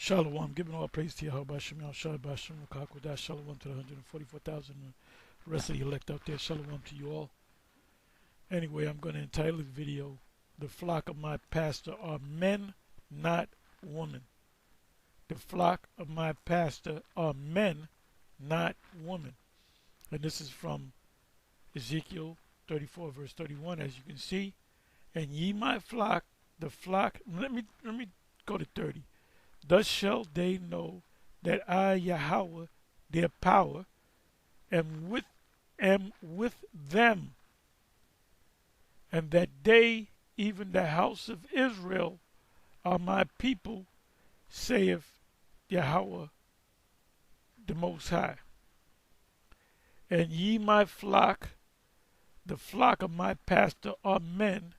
Shalom, giving all praise to Yahawah, Sham, Qadash, Shalom to the 144,000, the rest of the elect out there. Shalom to you all. Anyway, I'm going to entitle the video, "The flock of my pastor are men, not women." The flock of my pastor are men, not women. And this is from Ezekiel 34, verse 31, as you can see. And ye my flock, the flock, let me go to 30. Thus shall they know that I, Yahawah, their power, am with them, and that they, even the house of Israel, are my people, saith Yahawah, the Most High. And ye my flock, the flock of my pastor, are men,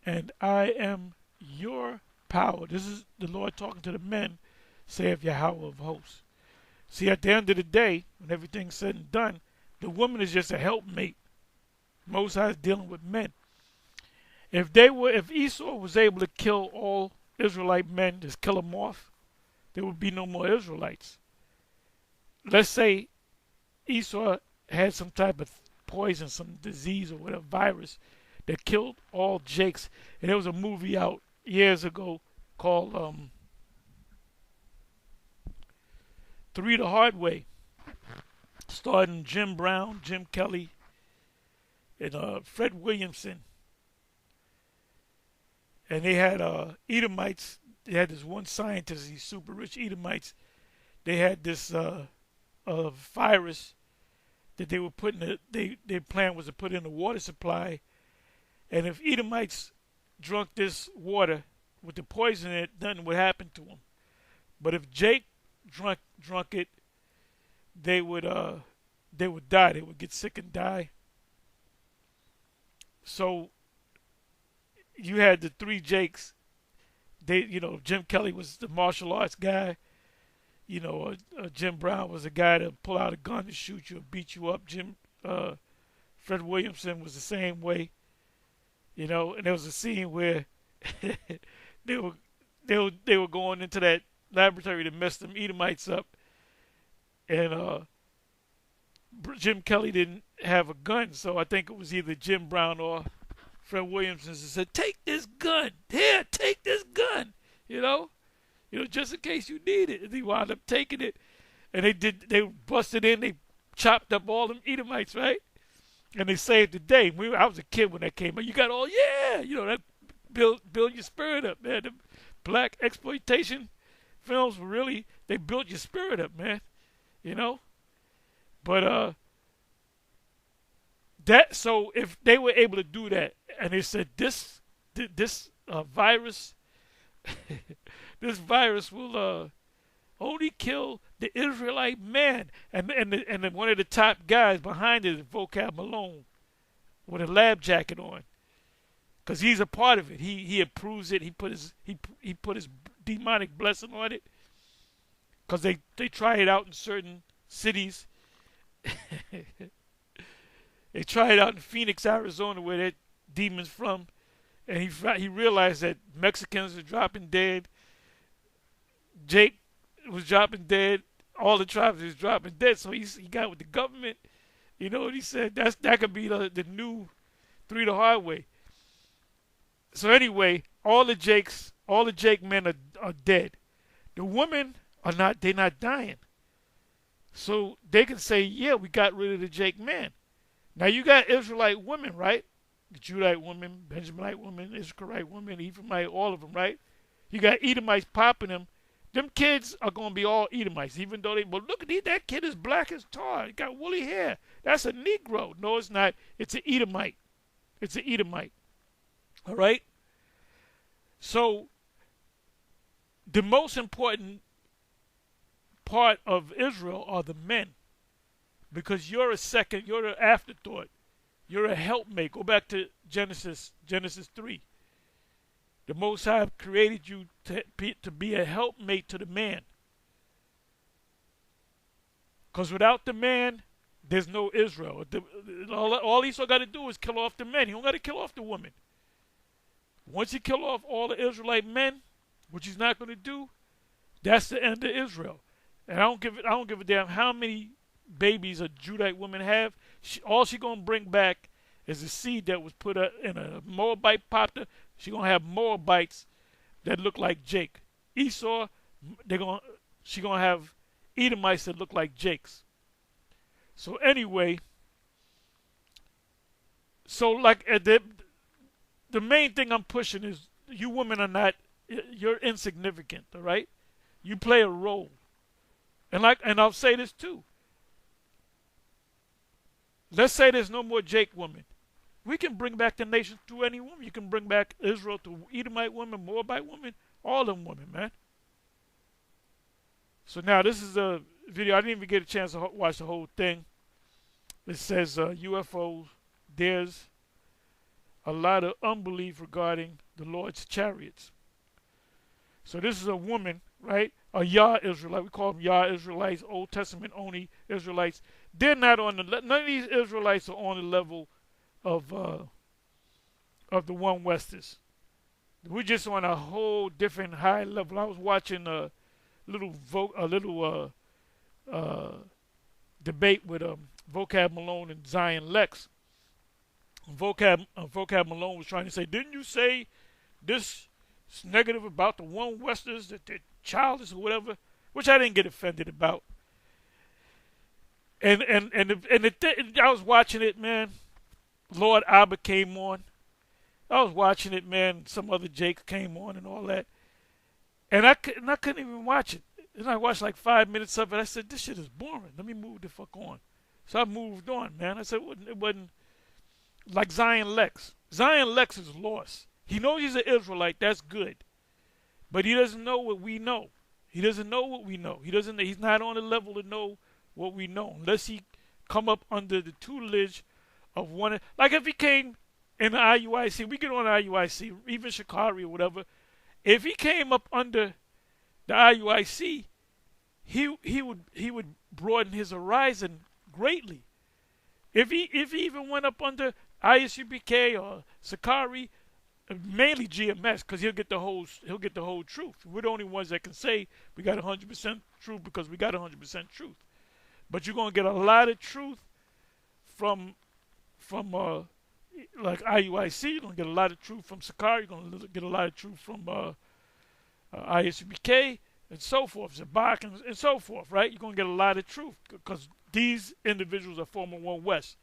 and I am your power. This is the Lord talking to the men, saith Yahawah of hosts. See, at the end of the day, when everything's said and done, the woman is just a helpmate. Most High is dealing with men. If Esau was able to kill all Israelite men, just kill them off, there would be no more Israelites. Let's say Esau had some type of poison, some disease or whatever, virus, that killed all Jakes. And there was a movie out years ago called Three the Hard Way, starring Jim Brown, Jim Kelly, and Fred Williamson. And they had Edomites. They had this one scientist, these super rich Edomites. They had this virus that they were putting. Their plan was to put in a water supply, and if Edomites drunk this water with the poison in it, nothing would happen to them. But if Jake drunk it, they would die. They would get sick and die. So you had the three Jakes. Jim Kelly was the martial arts guy. Jim Brown was a guy to pull out a gun to shoot you or beat you up. Fred Williamson was the same way. And there was a scene where they were going into that laboratory to mess them Edomites up, and Jim Kelly didn't have a gun, so I think it was either Jim Brown or Fred Williamson said, "Take this gun here, take this gun," just in case you need it. And he wound up taking it, and they busted in, they chopped up all them Edomites, right? And they saved the day. I was a kid when that came out. You got all, that build your spirit up, man. The black exploitation films they built your spirit up, man. But so if they were able to do that, and they said this virus, this virus will only kill the Israelite man, and then one of the top guys behind it is Vocab Malone with a lab jacket on, because he's a part of it. He approves it. He put his demonic blessing on it, because they try it out in certain cities. They try it out in Phoenix, Arizona, where that demon's from, and he realized that Mexicans are dropping dead. Jake was dropping dead. All the tribes was dropping dead. So he got with the government, and he said that could be the new Three the Hard Way. So anyway, all the Jake men are dead. The women are not. They're not dying. So they can say, yeah, we got rid of the Jake men. Now you got Israelite women, right? The Judite women, Benjaminite women, Israelite women, Ephraimite, all of them, right? You got Edomites popping them. Them kids are going to be all Edomites, even though look at that kid is black as tar. He got woolly hair. That's a Negro. No, it's not. It's an Edomite. It's an Edomite. All right? So the most important part of Israel are the men, because you're an afterthought. You're a helpmate. Go back to Genesis 3. The Most High created you to be a helpmate to the man. Because without the man, there's no Israel. All Esau got to do is kill off the men. He don't got to kill off the women. Once he kill off all the Israelite men, which he's not going to do, That's the end of Israel. And I don't give a damn how many babies a Judite woman have. All she gonna bring back is the seed that was put in a Moabite pasture. She gonna have Moabites that look like Jake. Esau, she gonna have Edomites that look like Jakes. So anyway, so like the main thing I'm pushing is you women are not, you're insignificant, all right? You play a role. And I'll say this too. Let's say there's no more Jake women. We can bring back the nation through any woman. You can bring back Israel through Edomite women, Moabite women, all them women, man. So now this is a video. I didn't even get a chance to watch the whole thing. It says UFOs. There's a lot of unbelief regarding the Lord's chariots. So this is a woman, right? A Yah Israelite. We call them Yah Israelites, Old Testament only Israelites. They're not on the none of these Israelites are on the level of the one Westers. We're just on a whole different high level. I was watching a little debate with Vocab Malone and Zion Lex. Vocab Malone was trying to say, didn't you say this is negative about the one Westers, that they're childish or whatever? Which I didn't get offended about. And I was watching it, man. Lord Abba came on. I was watching it, man. Some other Jake came on and all that. And I couldn't even watch it. And I watched like 5 minutes of it. I said, this shit is boring. Let me move the fuck on. So I moved on, man. I said, it wasn't like Zion Lex. Zion Lex is lost. He knows he's an Israelite. That's good. But he doesn't know what we know. He doesn't know what we know. He's not on the level to know what we know. Unless he come up under the tutelage of one. Like if he came in the IUIC, we get on the IUIC, even Shikari or whatever. If he came up under the IUIC, he would broaden his horizon greatly. If he even went up under ISUPK or Sakari, mainly GMS, because he'll get the whole truth. We're the only ones that can say we got 100% truth because we got 100% truth. But you're gonna get a lot of truth from like IUIC. You're gonna get a lot of truth from Sakari. You're gonna get a lot of truth from ISUPK and so forth, Barak and so forth. Right? You're gonna get a lot of truth because these individuals are former One West.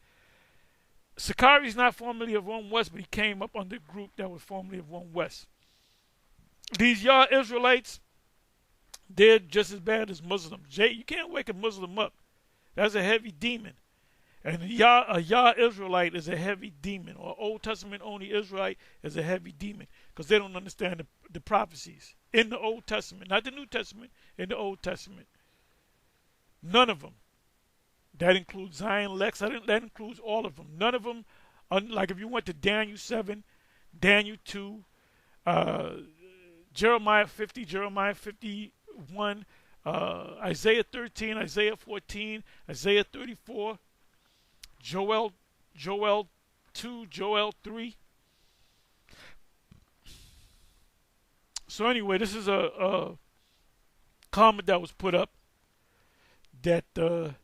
Sakari's not formerly of One West, but he came up under a group that was formerly of One West. These Yah Israelites, they're just as bad as Muslims. You can't wake a Muslim up. That's a heavy demon. And a Yah Israelite is a heavy demon, or Old Testament only Israelite is a heavy demon, because they don't understand the prophecies in the Old Testament, not the New Testament, in the Old Testament. None of them. That includes Zion Lex. That includes all of them. None of them, like if you went to Daniel 7, Daniel 2, Jeremiah 50, Jeremiah 51, Isaiah 13, Isaiah 14, Isaiah 34, Joel 2, Joel 3. So anyway, this is a comment that was put up that the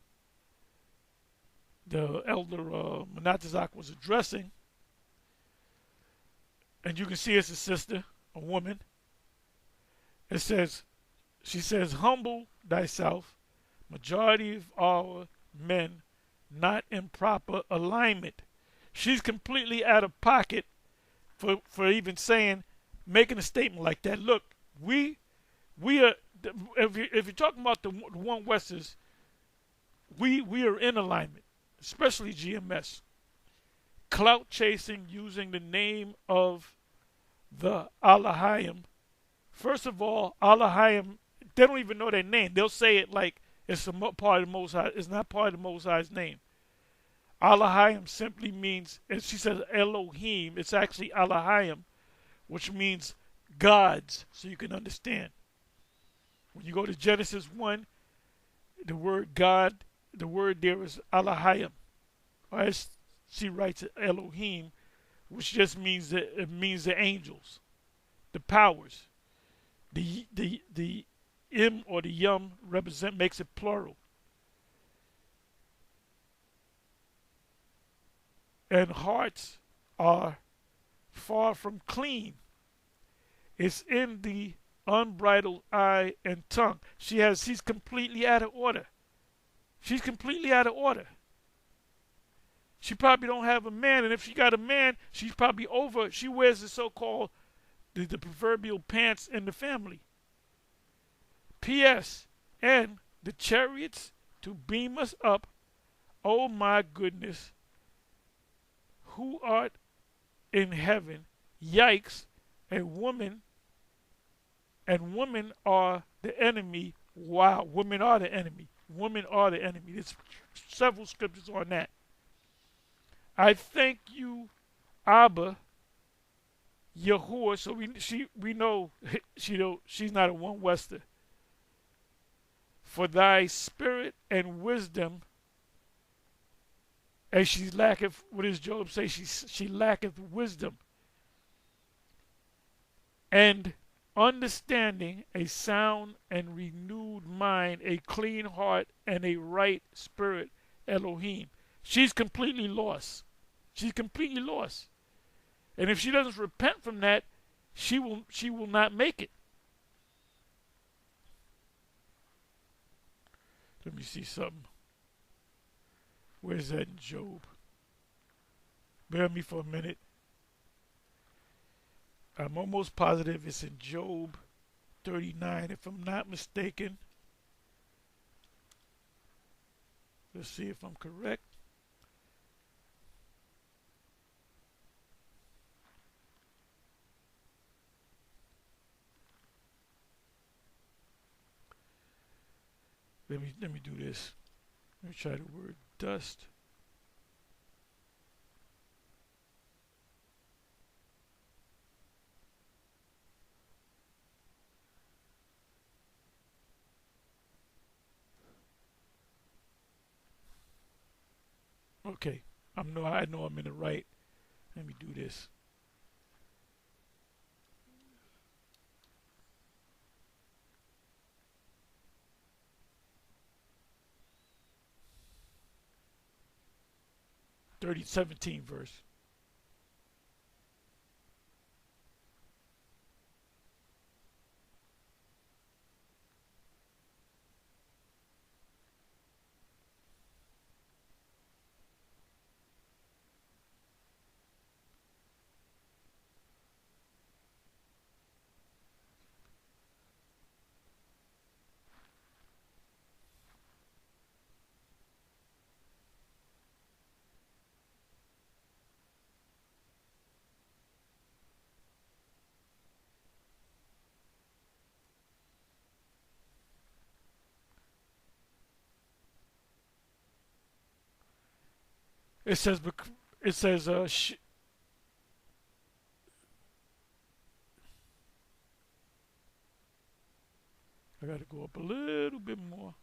elder Menatazak was addressing, and you can see it's a sister, a woman. It says, she says, humble thyself, majority of our men not in proper alignment. She's completely out of pocket for even making a statement like that. Look, we are, if you're talking about the One Westers, we are in alignment, especially GMS. Clout chasing using the name of the Allahayim. First of all, Allahayim, they don't even know their name. They'll say it like it's a part of the Most High. It's not part of the Most High's name. Allahayim simply means, and she says Elohim, it's actually Allahayim, which means gods, so you can understand. When you go to Genesis 1, the word God, the word there is Allahayim. Or as she writes it, Elohim, which just means it means the angels, the powers, the im or the yum makes it plural. And hearts are far from clean. It's in the unbridled eye and tongue. She's completely out of order. She's completely out of order. She probably don't have a man, and if she got a man, she's probably over. She wears the so-called the proverbial pants in the family. P.S. And the chariots to beam us up. Oh my goodness. Who art in heaven? Yikes. And women are the enemy. Wow, women are the enemy. Women are the enemy. There's several scriptures on that. I thank you, Abba, Yahuwah. So we know she's not a one Wester. For thy spirit and wisdom, and she lacketh. What does Job say? She lacketh wisdom and understanding, a sound and renewed mind, a clean heart, and a right spirit, Elohim. She's completely lost. She's completely lost. And if she doesn't repent from that, she will not make it. Let me see something. Where's that in Job? Bear with me for a minute. I'm almost positive it's in Job 39, if I'm not mistaken. Let's see if I'm correct. Let me do this. Let me try the word dust. Okay, I know I'm in the right. Let me do this. Thirty 17 verse. It says I got to go up a little bit more.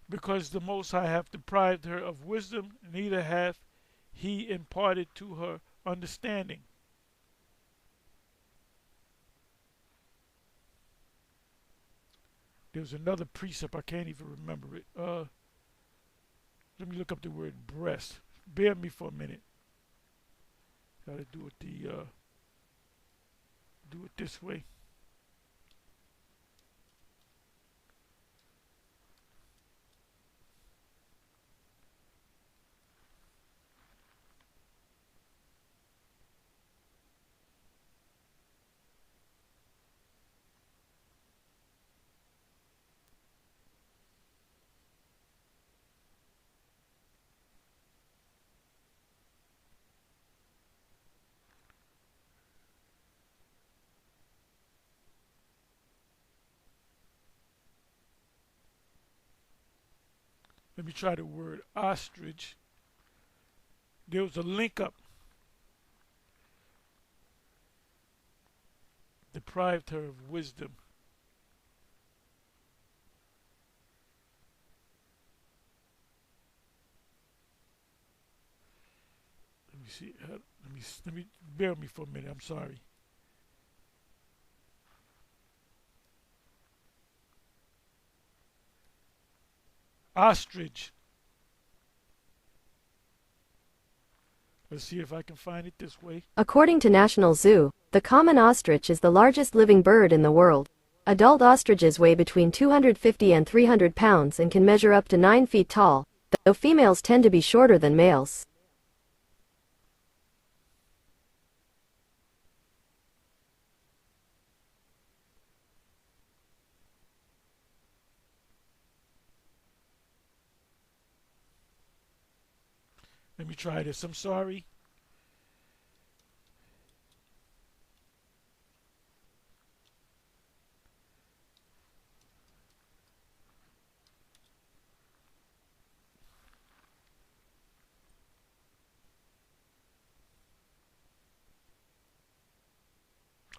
Because the Most High hath deprived her of wisdom, neither hath he imparted to her understanding. There's another precept, I can't even remember it. Let me look up the word breast. Bear with me for a minute. Gotta do it do it this way. Let me try the word ostrich. There was a link up deprived her of wisdom. Let me see. Let me bear with me for a minute. I'm sorry. Ostrich. Let's see if I can find it this way. According to National Zoo, the common ostrich is the largest living bird in the world. Adult ostriches weigh between 250 and 300 pounds and can measure up to 9 feet tall, though females tend to be shorter than males. Let me try this. I'm sorry.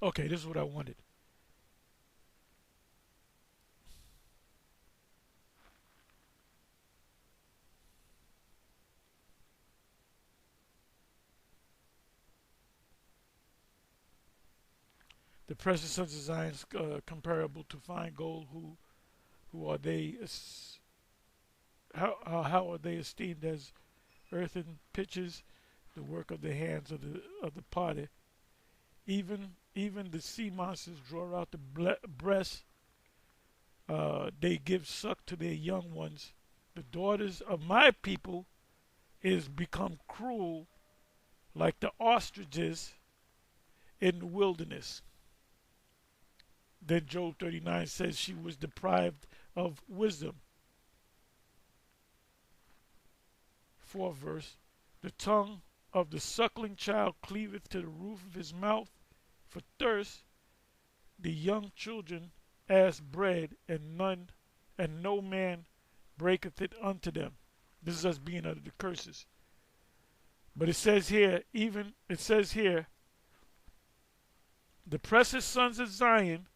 Okay, this is what I wanted. The precious sons of Zion comparable to fine gold. Who are they? How are they esteemed as earthen pitches, the work of the hands of the potter? Even the sea monsters draw out the breast. They give suck to their young ones. The daughters of my people is become cruel, like the ostriches in the wilderness. Then Job 39 says she was deprived of wisdom. 4th verse. The tongue of the suckling child cleaveth to the roof of his mouth for thirst. The young children ask bread, and no man breaketh it unto them. This is us being under the curses. But it says here, the precious sons of Zion,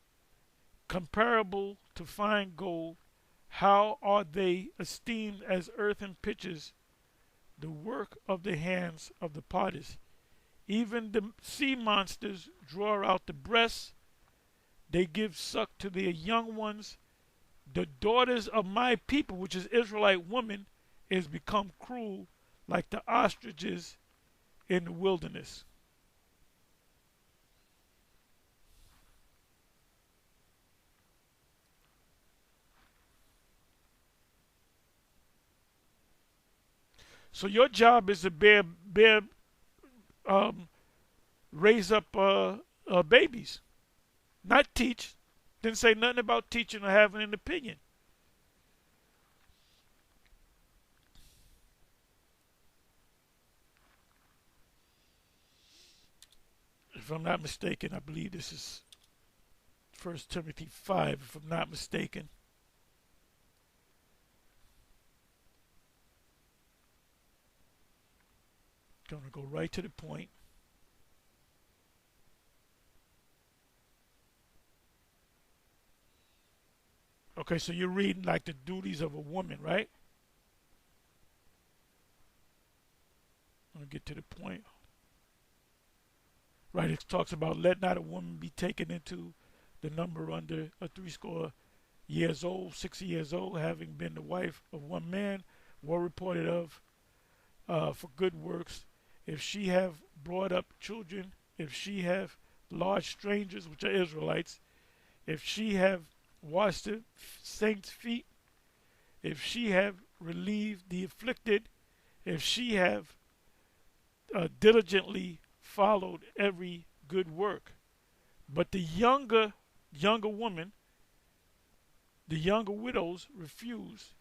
comparable to fine gold, how are they esteemed as earthen pitches, the work of the hands of the potters? Even the sea monsters draw out the breasts, they give suck to their young ones. The daughters of my people, which is Israelite women, is become cruel like the ostriches in the wilderness. So your job is to raise up babies, not teach. Didn't say nothing about teaching or having an opinion. If I'm not mistaken, I believe this is 1 Timothy 5, if I'm not mistaken. Going to go right to the point. Okay, so you're reading like the duties of a woman, right? I'm going to get to the point. Right, it talks about let not a woman be taken into the number under a 60 years old, 60 years old, having been the wife of one man, well reported of for good works. If she have brought up children, if she have lodged strangers, which are Israelites, if she have washed the saints' feet, if she have relieved the afflicted, if she have diligently followed every good work. But the younger woman, the younger widows refuse,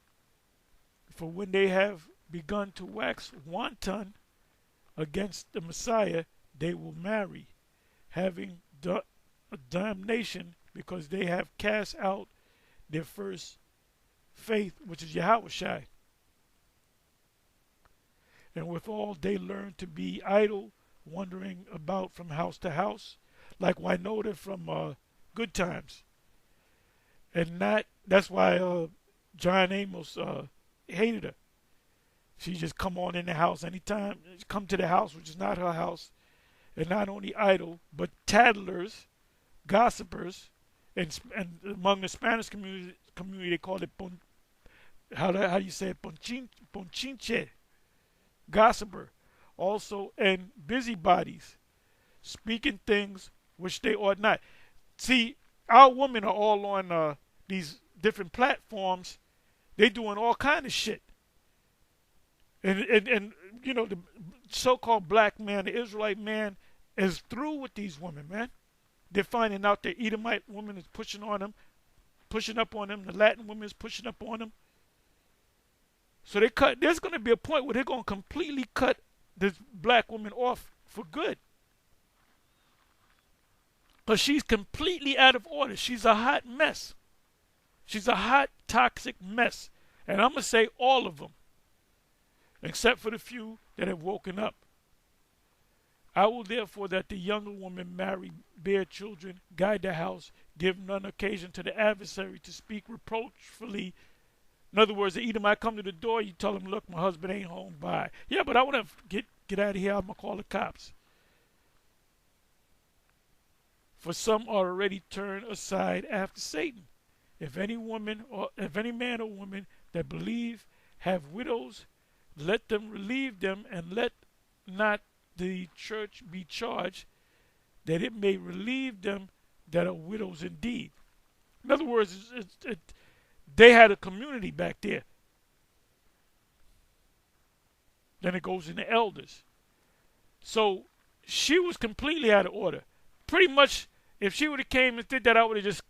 for when they have begun to wax wanton against the Messiah, they will marry, having damnation, because they have cast out their first faith, which is Yahawashi. And withal they learn to be idle, wandering about from house to house, like Winota from good times. And not, that's why John Amos hated her. She just come on in the house anytime, come to the house, which is not her house, and not only idle, but tattlers, gossipers, and among the Spanish community they call it how do you say it, ponchinche, gossiper, also, and busybodies, speaking things which they ought not. See, our women are all on these different platforms. They doing all kind of shit. And you know, the so-called black man, the Israelite man, is through with these women, man. They're finding out the Edomite woman is pushing on them, pushing up on them. The Latin woman is pushing up on them. So there's going to be a point where they're going to completely cut this black woman off for good. Because she's completely out of order. She's a hot mess. She's a hot, toxic mess. And I'm going to say all of them, except for the few that have woken up. I will therefore that the younger woman marry, bear children, guide the house, give none occasion to the adversary to speak reproachfully. In other words, the Edomite come to the door, you tell him, look, my husband ain't home, bye. Yeah, but I want to get out of here, I'm going to call the cops. For some are already turned aside after Satan. If any man or woman that believe have widows, let them relieve them, and let not the church be charged, that it may relieve them that are widows indeed. In other words, they had a community back there. Then it goes into elders. So she was completely out of order. Pretty much, if she would have came and did that, I would have just,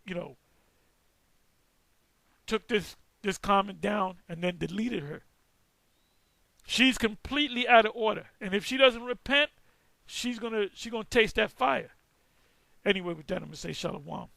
you know, took this comment down and then deleted her. She's completely out of order, and if she doesn't repent, she's gonna taste that fire. Anyway, with that, I'm gonna say shalom.